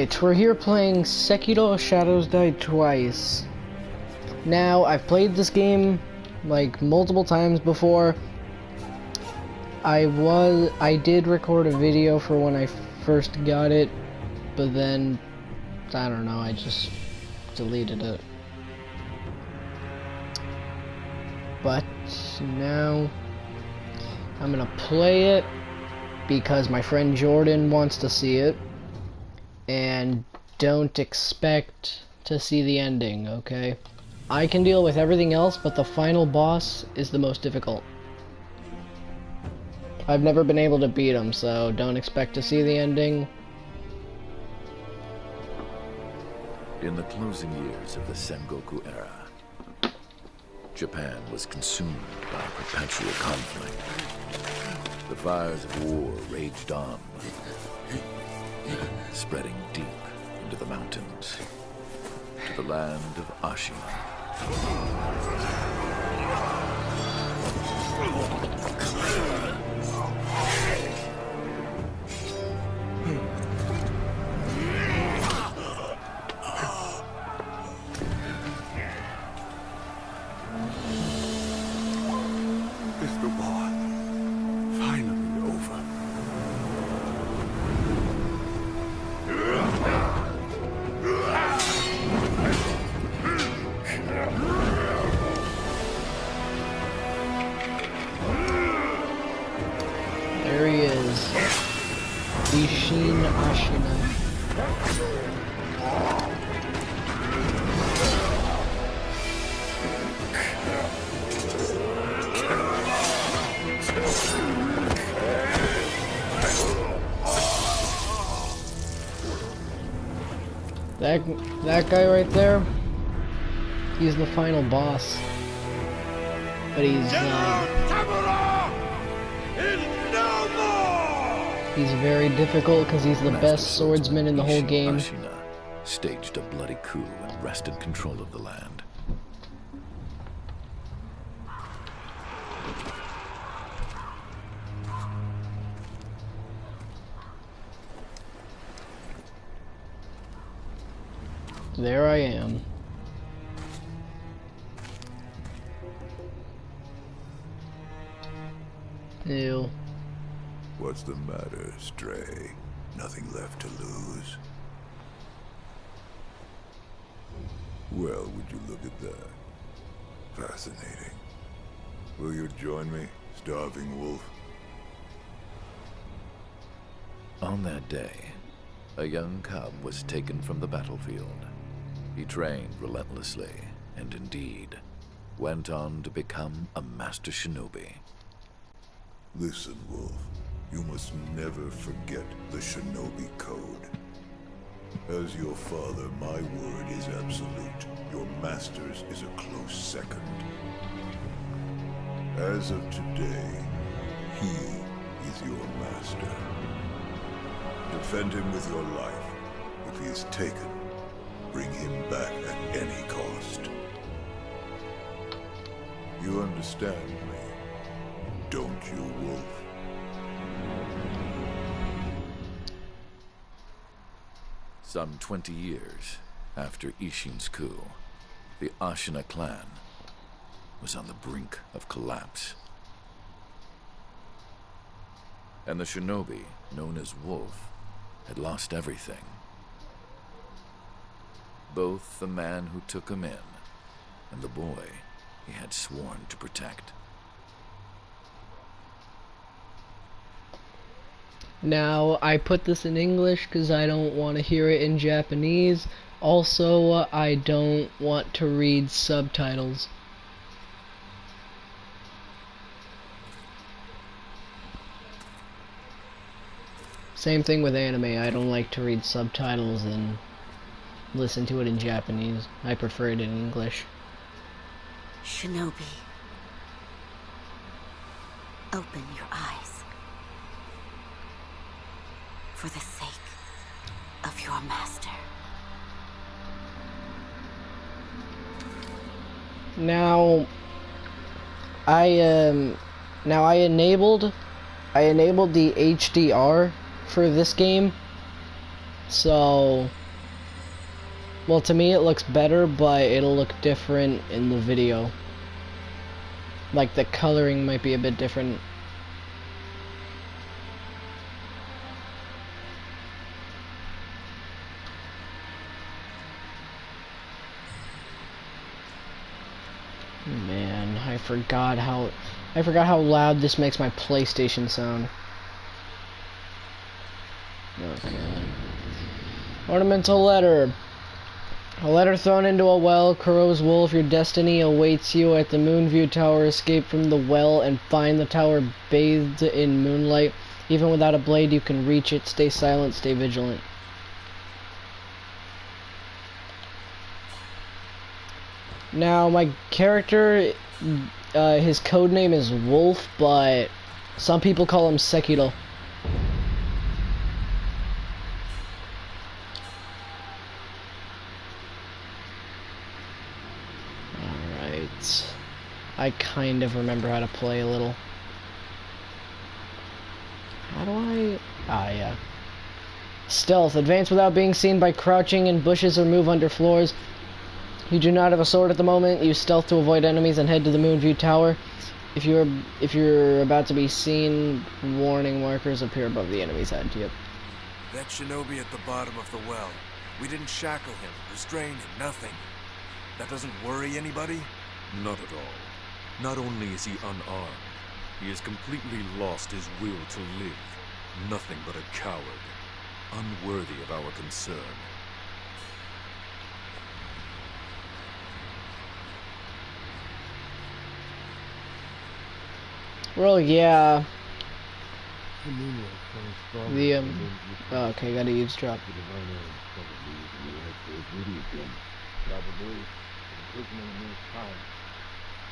Alright, we're here playing Sekiro Shadows Die Twice. Now, I've played this game like multiple times before. I did record a video for when I first got it, but then, I don't know, I just deleted it. But now, I'm gonna play it because my friend Jordan wants to see it. And don't expect to see the ending, okay? I can deal with everything else, but the final boss is the most difficult. I've never been able to beat him, so don't expect to see the ending. In the closing years of the Sengoku era, Japan was consumed by perpetual conflict. The fires of war raged on, spreading deep into the mountains, to the land of Ashina. Is the war finally over? There he is. Ishin Ashina. That guy right there, he's the final boss. But he's very difficult because he's the best swordsman in the whole game. Ashina staged a bloody coup and wrested control of the land. There I am. Ew. What's the matter, Stray? Nothing left to lose? Well, would you look at that? Fascinating. Will you join me, starving wolf? On that day, a young cub was taken from the battlefield. He trained relentlessly, and indeed, went on to become a master shinobi. Listen, Wolf. You must never forget the shinobi code. As your father, my word is absolute. Your master's is a close second. As of today, he is your master. Defend him with your life. If he is taken, bring him back at any cost. You understand me, don't you, Wolf? Some 20 years after Ishin's coup, the Ashina clan was on the brink of collapse. And the shinobi, known as Wolf, had lost everything. Both the man who took him in and the boy he had sworn to protect. Now, I put this in English because I don't want to hear it in Japanese. Also, I don't want to read subtitles. Same thing with anime. I don't like to read subtitles and listen to it in Japanese. I prefer it in English. Shinobi, open your eyes. For the sake of your master. Now, I enabled the HDR for this game, So, well, to me it looks better, but it'll look different in the video. Like the coloring might be a bit different. Man, I forgot how loud this makes my PlayStation sound. Okay. Ornamental letter. A letter thrown into a well. Kuro's wolf, your destiny awaits you at the Moonview Tower. Escape from the well and find the tower bathed in moonlight. Even without a blade, you can reach it. Stay silent, stay vigilant. Now, my character, his code name is Wolf, but some people call him Sekiro. Alright. I kind of remember how to play a little. How do I... Ah, yeah. Stealth. Advance without being seen by crouching in bushes or move under floors. You do not have a sword at the moment. Use stealth to avoid enemies and head to the Moonview Tower. If you're about to be seen, warning markers appear above the enemy's head. Yep. That shinobi at the bottom of the well. We didn't shackle him, restrain him, nothing. That doesn't worry anybody? Not at all. Not only is he unarmed, he has completely lost his will to live. Nothing but a coward. Unworthy of our concern. Well, yeah. Okay, gotta eavesdrop. Probably imprisonment in his time.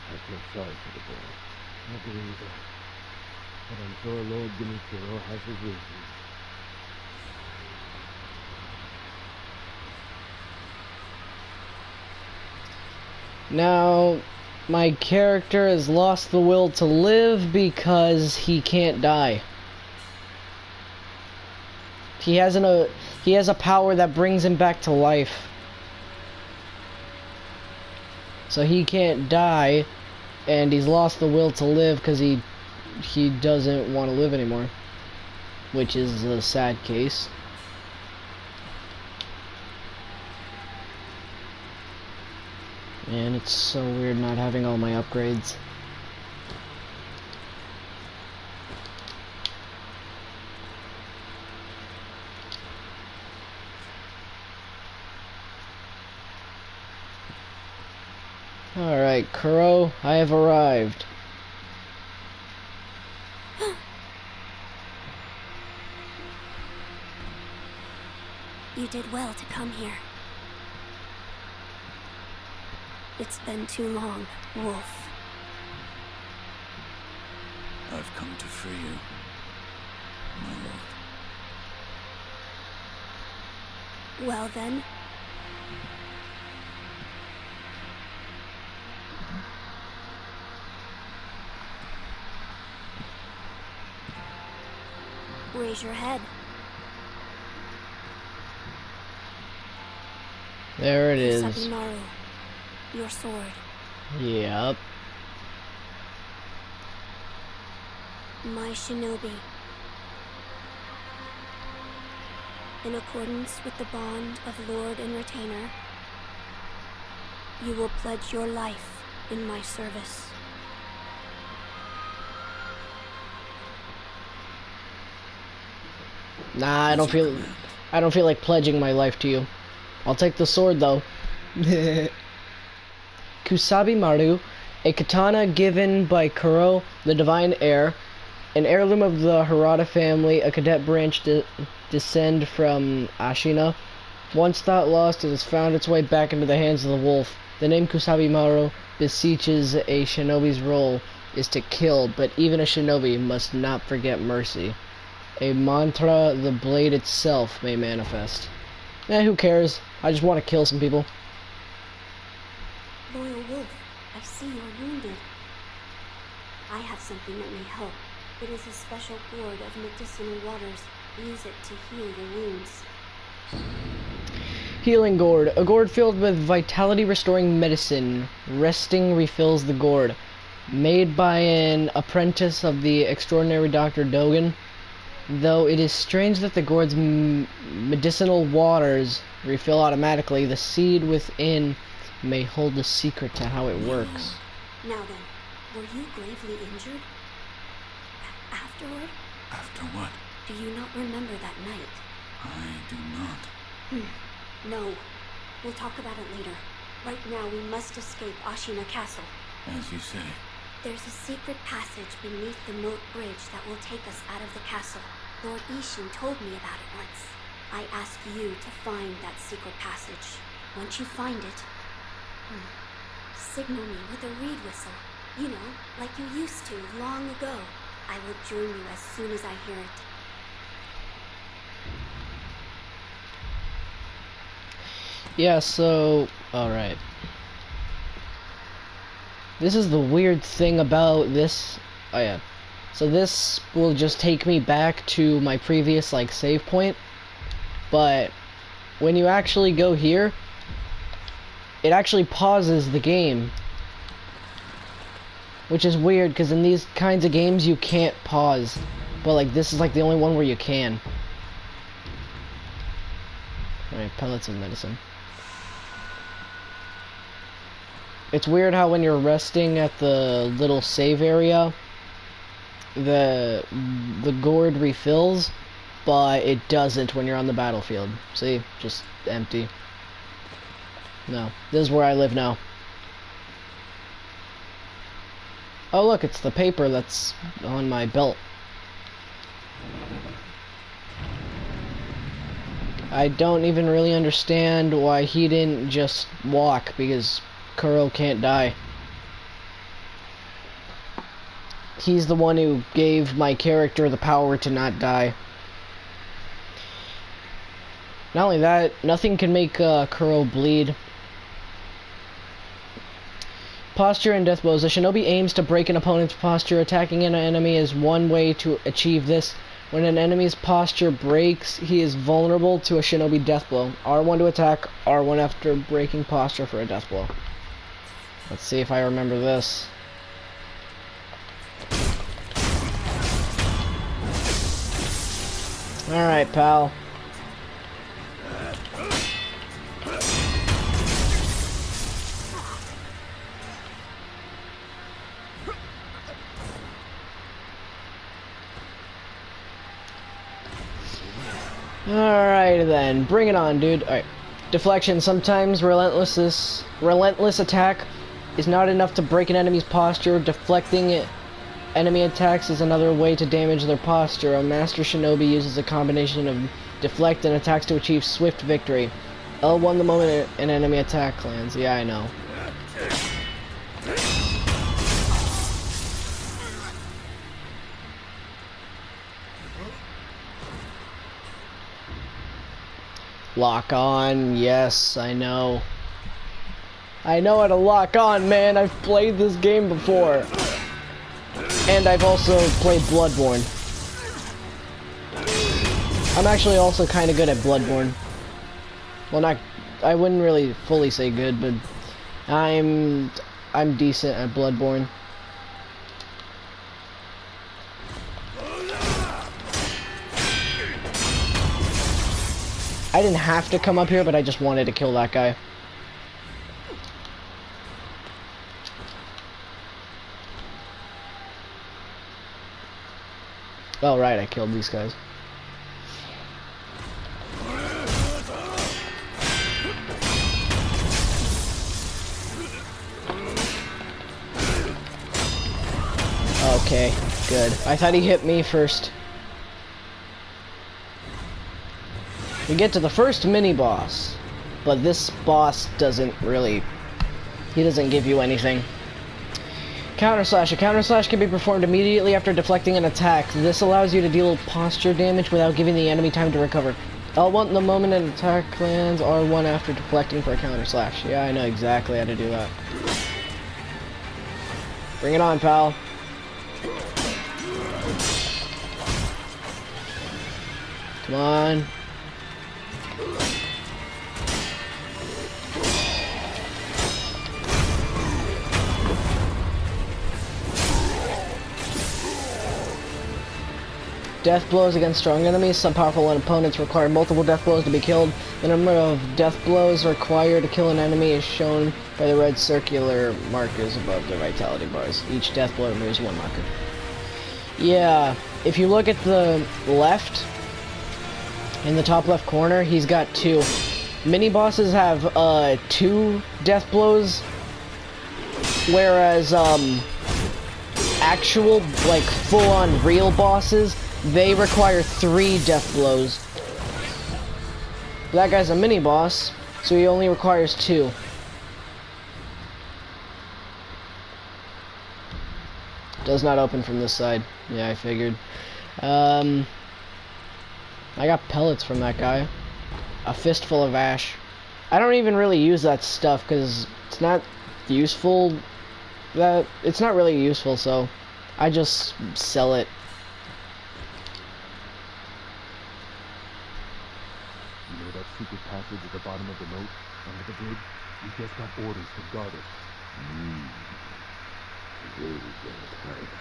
I feel sorry for the boy. I believe that. But I'm sure Lord Dimitro has his reasons. Now, my character has lost the will to live because he can't die. He has a power that brings him back to life. So he can't die, and he's lost the will to live because he doesn't want to live anymore, which is a sad case. Man, it's so weird not having all my upgrades. Alright, Kuro, I have arrived. You did well to come here. It's been too long, Wolf. I've come to free you, my lord. Well then. Raise your head. There it is. Sabimaru, your sword. Yep. My shinobi. In accordance with the bond of Lord and Retainer, you will pledge your life in my service. Nah, I don't feel like pledging my life to you. I'll take the sword though. Kusabi Maru, a katana given by Kuro, the divine heir, an heirloom of the Harada family, a cadet branch descend from Ashina. Once thought lost, it has found its way back into the hands of the wolf. The name Kusabi Maru beseeches a shinobi's role is to kill, but even a shinobi must not forget mercy. A mantra, the blade itself may manifest. Who cares? I just want to kill some people. Loyal Wolf, I see you're wounded. I have something that may help. It is a special gourd of medicinal waters. Use it to heal your wounds. Healing gourd. A gourd filled with vitality restoring medicine. Resting refills the gourd. Made by an apprentice of the extraordinary Dr. Dogan. Though it is strange that the gourd's medicinal waters refill automatically, the seed within may hold a secret to how it works. Now then, were you gravely injured? Afterward? After what? Do you not remember that night? I do not. No. We'll talk about it later. Right now, we must escape Ashina Castle. As you say. There's a secret passage beneath the moat bridge that will take us out of the castle. Lord Ishin told me about it once. I ask you to find that secret passage. Once you find it, signal me with a reed whistle. You know, like you used to long ago. I will join you as soon as I hear it. Yeah, so... alright. This is the weird thing about this... oh yeah. So this will just take me back to my previous, like, save point. But when you actually go here, it actually pauses the game. Which is weird, because in these kinds of games you can't pause. But, like, this is, like, the only one where you can. Alright, pellets of medicine. It's weird how when you're resting at the little save area, the gourd refills, but it doesn't when you're on the battlefield. See? Just empty. No. This is where I live now. Oh look, it's the paper that's on my belt. I don't even really understand why he didn't just walk, because Kuro can't die. He's the one who gave my character the power to not die. Not only that, nothing can make Kuro bleed. Posture and death blows. A shinobi aims to break an opponent's posture. Attacking an enemy is one way to achieve this. When an enemy's posture breaks, he is vulnerable to a shinobi death blow. R1 to attack, R1 after breaking posture for a death blow. Let's see if I remember this. Alright, pal. Alright then, bring it on, dude. Alright. Deflection. Sometimes relentless attack is not enough to break an enemy's posture. Deflecting enemy attacks is another way to damage their posture. A master shinobi uses a combination of deflect and attacks to achieve swift victory. L1 the moment an enemy attack lands. Yeah, I know. Lock on, yes, I know. I know how to lock on, man. I've played this game before. And I've also played Bloodborne. I'm actually also kind of good at Bloodborne. Well, I wouldn't really fully say good, but I'm decent at Bloodborne. I didn't have to come up here, but I just wanted to kill that guy. Oh, right, I killed these guys. Okay, good. I thought he hit me first. We get to the first mini-boss, but this boss doesn't really... he doesn't give you anything. Counter slash. A counter slash can be performed immediately after deflecting an attack. This allows you to deal posture damage without giving the enemy time to recover. L1 the moment an attack lands, R1 after deflecting for a counter slash. Yeah, I know exactly how to do that. Bring it on, pal. Come on. Death blows against strong enemies. Some powerful opponents require multiple death blows to be killed. The number of death blows required to kill an enemy is shown by the red circular markers above the vitality bars. Each death blow removes one marker. Yeah, if you look at the left, in the top left corner, he's got 2. Mini bosses have 2 death blows, whereas actual, like, full-on real bosses, they require 3 death blows. That guy's a mini boss, so he only requires 2. Does not open from this side. Yeah, I figured. I got pellets from that guy. A fistful of ash. I don't even really use that stuff because it's not useful. It's not really useful, so I just sell it. You know that secret passage at the bottom of the moat, under the bridge? We just got orders to guard it. Very tight.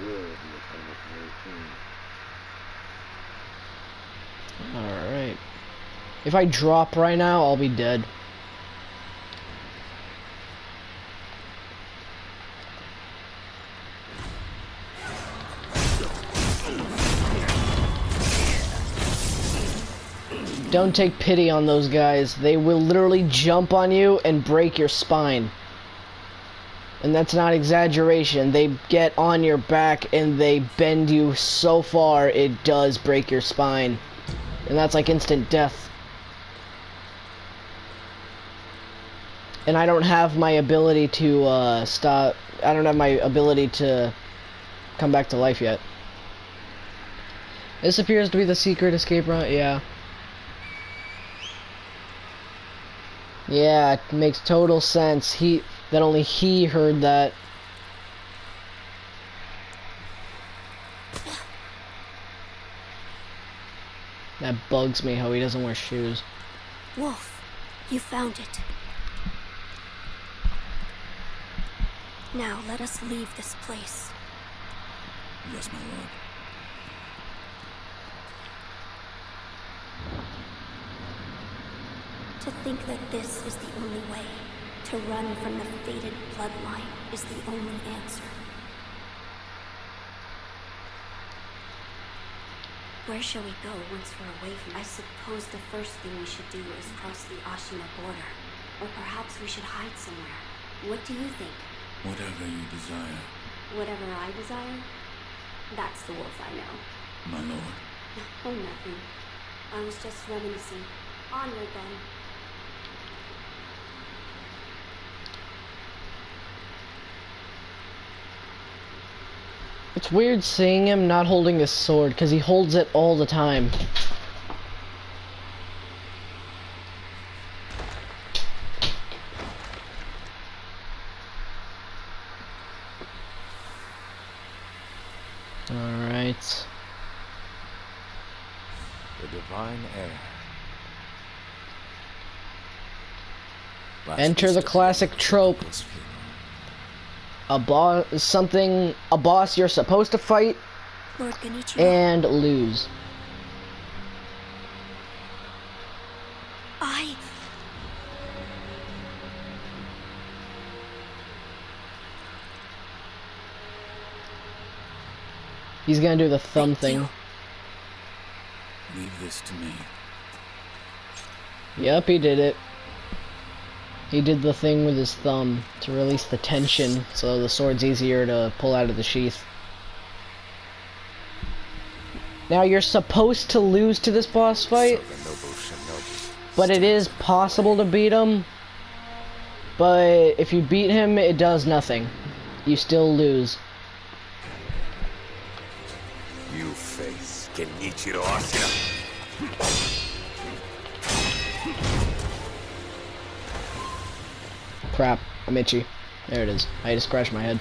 Will be upon us very soon. Alright. If I drop right now, I'll be dead. Don't take pity on those guys. They will literally jump on you and break your spine. And that's not exaggeration. They get on your back and they bend you so far it does break your spine. And that's like instant death. And I don't have my ability to stop. I don't have my ability to come back to life yet. This appears to be the secret escape route. Yeah. Yeah, it makes total sense. That only he heard that. That bugs me how he doesn't wear shoes. Wolf, you found it. Now let us leave this place. Yes, my lord. To think that this is the only way, to run from the fated bloodline, is the only answer. Where shall we go once we're away from? I suppose the first thing we should do is cross the Ashina border. Or perhaps we should hide somewhere. What do you think? Whatever you desire. Whatever I desire? That's the wolf I know. My lord. Oh, nothing. I was just reminiscing. Onward then. It's weird seeing him not holding his sword, because he holds it all the time. Alright. The divine heir. Enter the classic trope. A boss you're supposed to fight Lord Genichiro. and lose. He's gonna do the thumb thing. Leave this to me. Yep, he did it. He did the thing with his thumb to release the tension, so the sword's easier to pull out of the sheath. Now, you're supposed to lose to this boss fight, but it is possible to beat him. But if you beat him, it does nothing. You still lose. You face Genichiro Ashina. Crap, I'm itchy. There it is. I had to scratch my head.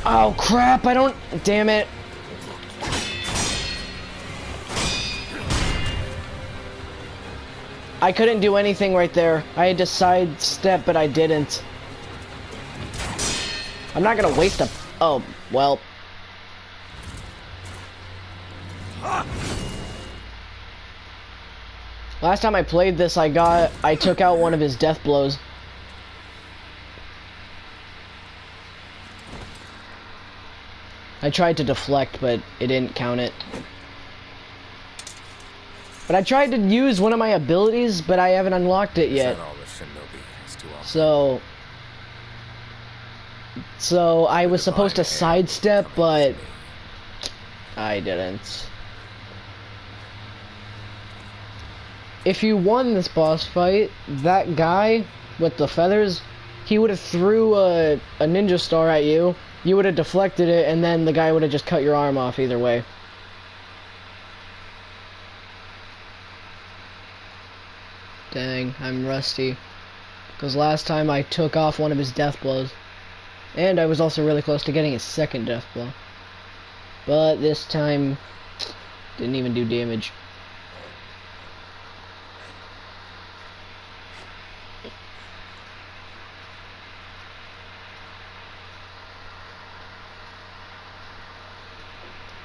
Oh crap, I don't... Damn it. I couldn't do anything right there. I had to sidestep, but I didn't. I'm not gonna waste a... Oh, well. Last time I played this, I took out one of his death blows. I tried to deflect, but it didn't count it. But I tried to use one of my abilities, but I haven't unlocked it yet. So I was supposed to sidestep, but I didn't. If you won this boss fight, that guy with the feathers, he would have threw a ninja star at you. You would have deflected it, and then the guy would have just cut your arm off either way. Dang, I'm rusty. Because last time I took off one of his death blows. And I was also really close to getting his second death blow. But this time, didn't even do damage.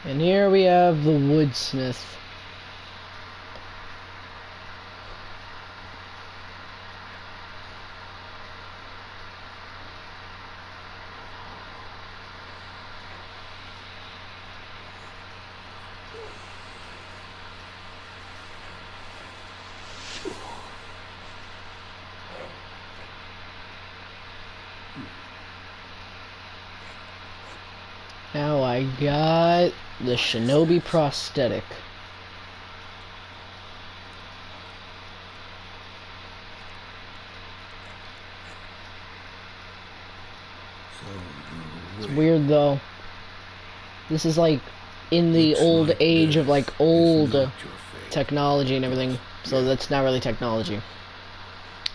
And here we have the woodsmith. Now I got the shinobi prosthetic. It's weird though. This is like in the old age of like old technology and everything. So that's not really technology.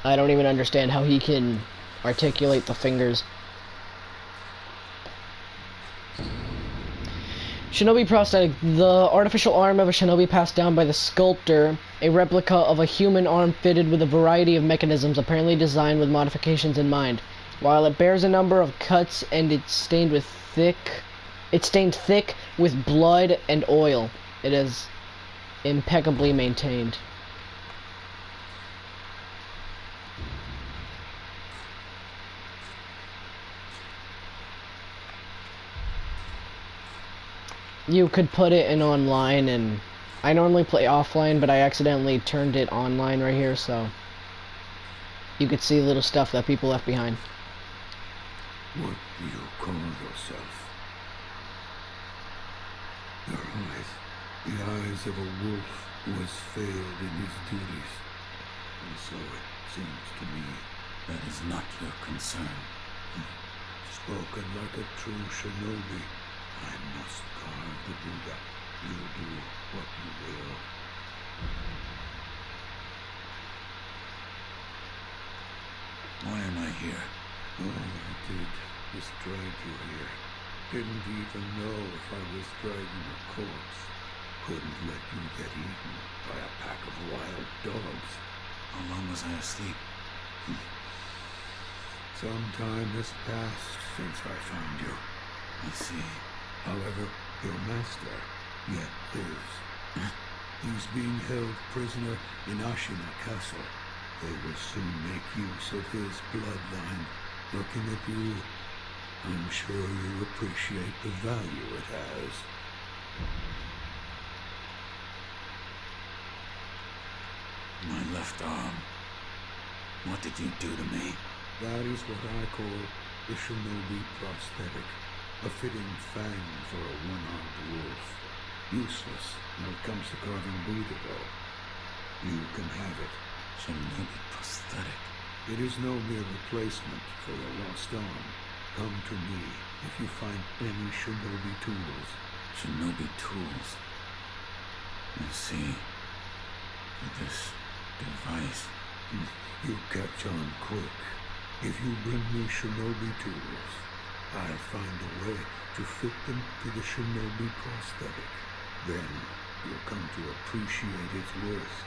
I don't even understand how he can articulate the fingers. Shinobi prosthetic, the artificial arm of a shinobi passed down by the sculptor, a replica of a human arm fitted with a variety of mechanisms apparently designed with modifications in mind. While it bears a number of cuts and it's stained thick with blood and oil. It is impeccably maintained. You could put it in online, and I normally play offline, but I accidentally turned it online right here, so you could see little stuff that people left behind. What do you call yourself? Your eyes, the eyes of a wolf who has failed in his duties. And so it seems to me. That is not your concern. Spoken like a true shinobi. I must guard the Buddha. You do what you will. Why am I here? All I did was drag you here. Didn't even know if I was dragging a corpse. Couldn't let you get eaten by a pack of wild dogs. How long was I asleep? Some time has passed since I found you. I see. However, your master yet lives. He's being held prisoner in Ashina Castle. They will soon make use of his bloodline. Looking at you, I'm sure you appreciate the value it has. My left arm. What did you do to me? That is what I call the shinobi prosthetic. A fitting fang for a one-armed wolf. Useless when it comes to carving Buddha, though. You can have it. Shinobi prosthetic. It is no mere replacement for a lost arm. Come to me if you find any shinobi tools. Shinobi tools. I see. With this device. You catch on quick. If you bring me shinobi tools, I'll find a way to fit them to the shinobi prosthetic. Then you'll come to appreciate its worth.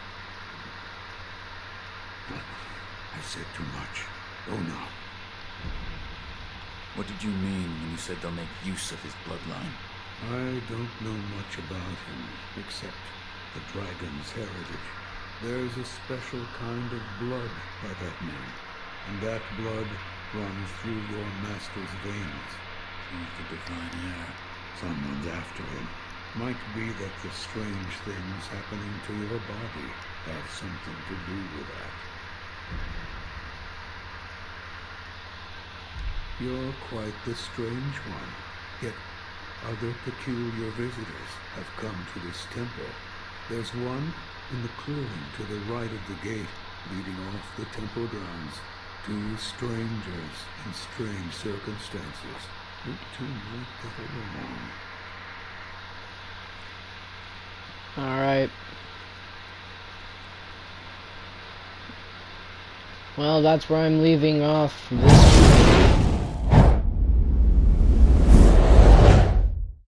I said too much. Go now. What did you mean when you said they'll make use of his bloodline? I don't know much about him, except the dragon's heritage. There's a special kind of blood by that name, and that blood runs through your master's veins. He's the divine heir. Someone's after him. Might be that the strange things happening to your body have something to do with that. You're quite the strange one, yet other peculiar visitors have come to this temple. There's one in the clearing to the right of the gate leading off the temple grounds. Two strangers in strange circumstances. You two might get along. Alright. Well, that's where I'm leaving off this